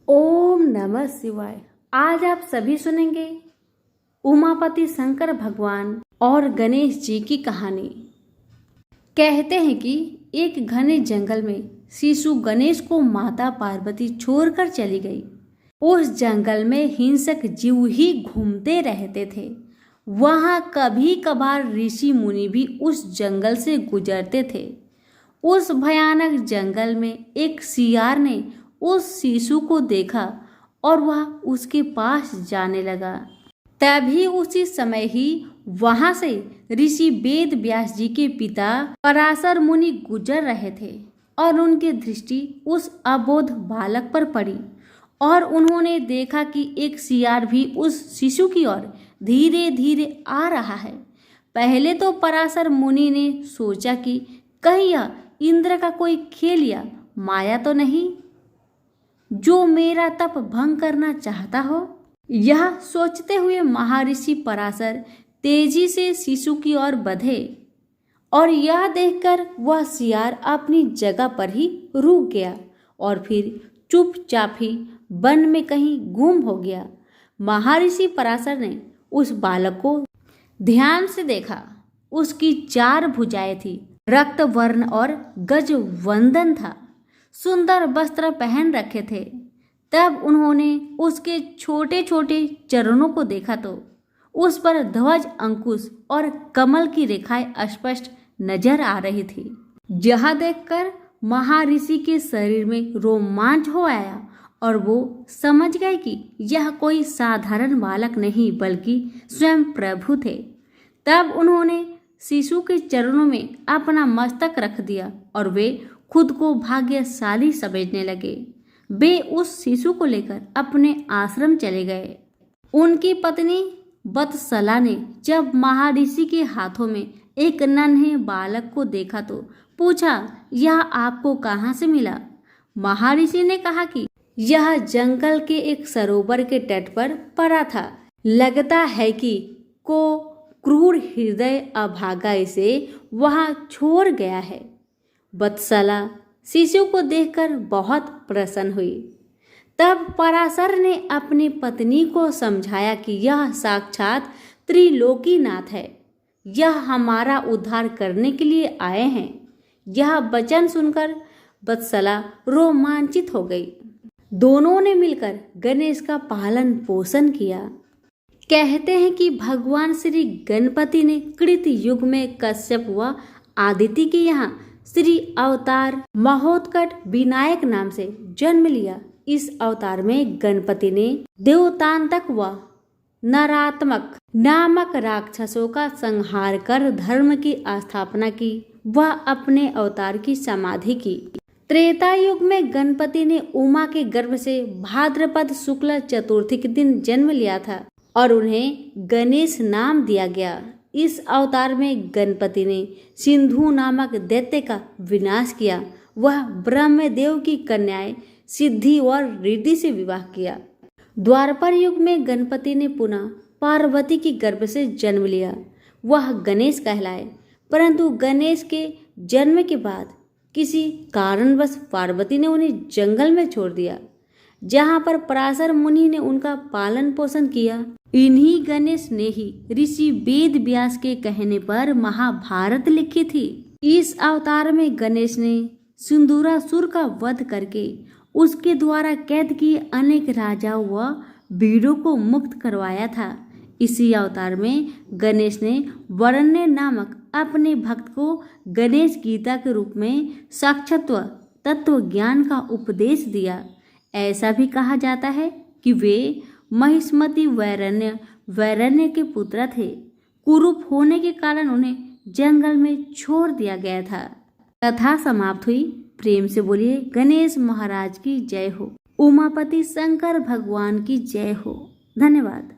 ओम नमः शिवाय। आज आप सभी सुनेंगे उमापति शंकर भगवान और गणेश जी की कहानी। कहते हैं कि एक घने जंगल में शिशु गणेश को माता पार्वती छोड़कर चली गई। उस जंगल में हिंसक जीव ही घूमते रहते थे। वहां कभी कभार ऋषि मुनि भी उस जंगल से गुजरते थे। उस भयानक जंगल में एक सियार ने उस शिशु को देखा और वह उसके पास जाने लगा। तभी उसी समय ही वहां से ऋषि वेद व्यास जी के पिता पराशर मुनि गुजर रहे थे और उनकी दृष्टि उस अबोध बालक पर पड़ी और उन्होंने देखा कि एक सियार भी उस शिशु की ओर धीरे धीरे आ रहा है। पहले तो पराशर मुनि ने सोचा कि कहीं यह इंद्र का कोई खेल या माया तो नहीं जो मेरा तप भंग करना चाहता हो। यह सोचते हुए महर्षि पराशर तेजी से शिशु की ओर बढ़े और यह देखकर वह सियार अपनी जगह पर ही रुक गया और फिर चुपचाप ही वन में कहीं गुम हो गया। महर्षि पराशर ने उस बालक को ध्यान से देखा। उसकी 4 भुजाएं थी, रक्त वर्ण और गज वंदन था, सुंदर वस्त्र पहन रखे थे। तब उन्होंने उसके छोटे छोटे चरणों को देखा तो उस पर ध्वज अंकुश और कमल की रेखाएं स्पष्ट नजर आ रही थी। यह देखकर महर्षि के शरीर में रोमांच हो आया और वो समझ गए कि यह कोई साधारण बालक नहीं बल्कि स्वयं प्रभु थे। तब उन्होंने शिशु के चरणों में अपना मस्तक रख दिया और वे खुद को भाग्यशाली समझने लगे। वे उस शिशु को लेकर अपने आश्रम चले गए। उनकी पत्नी वत्सला ने जब महर्षि के हाथों में एक नन्हे बालक को देखा तो पूछा, यह आपको कहाँ से मिला? महर्षि ने कहा कि यह जंगल के एक सरोवर के तट पर पड़ा था। लगता है कि को क्रूर हृदय अभागा इसे वहां छोड़ गया है। वत्सला शिशु को देखकर बहुत प्रसन्न हुई। तब पराशर ने अपनी पत्नी को समझाया कि यह साक्षात त्रिलोकीनाथ है, यह हमारा उद्धार करने के लिए आए हैं। यह वचन सुनकर वत्सला रोमांचित हो गई। दोनों ने मिलकर गणेश का पालन पोषण किया। कहते हैं कि भगवान श्री गणपति ने कृत युग में कश्यप व आदिति के यहाँ श्री अवतार महोत्कट विनायक नाम से जन्म लिया। इस अवतार में गणपति ने देवतांतक व नरात्मक नामक राक्षसों का संहार कर धर्म की स्थापना की व अपने अवतार की समाधि की। त्रेता युग में गणपति ने उमा के गर्भ से भाद्रपद शुक्ल चतुर्थी के दिन जन्म लिया था और उन्हें गणेश नाम दिया गया। इस अवतार में गणपति ने सिंधु नामक दैत्य का विनाश किया। वह ब्रह्मदेव की कन्याएं सिद्धि और रिद्धि से विवाह किया। द्वापर युग में गणपति ने पुनः पार्वती की गर्भ से जन्म लिया। वह गणेश कहलाए, परंतु गणेश के जन्म के बाद किसी कारणवश पार्वती ने उन्हें जंगल में छोड़ दिया, जहां पर पराशर मुनि ने उनका पालन पोषण किया। इन्हीं गणेश ने ही ऋषि वेद व्यास के कहने पर महाभारत लिखी थी। इस अवतार में गणेश ने सिंदूरासुर का वध करके उसके द्वारा कैद किए अनेक राजाओं व वीरों को मुक्त करवाया था। इसी अवतार में गणेश ने वरण्य नामक अपने भक्त को गणेश गीता के रूप में साक्षात्व तत्व ज्ञान का उपदेश दिया। ऐसा भी कहा जाता है कि वे महिष्मति वैरण्य के पुत्र थे। कुरूप होने के कारण उन्हें जंगल में छोड़ दिया गया था। कथा समाप्त हुई। प्रेम से बोलिए गणेश महाराज की जय हो, उमापति शंकर भगवान की जय हो। धन्यवाद।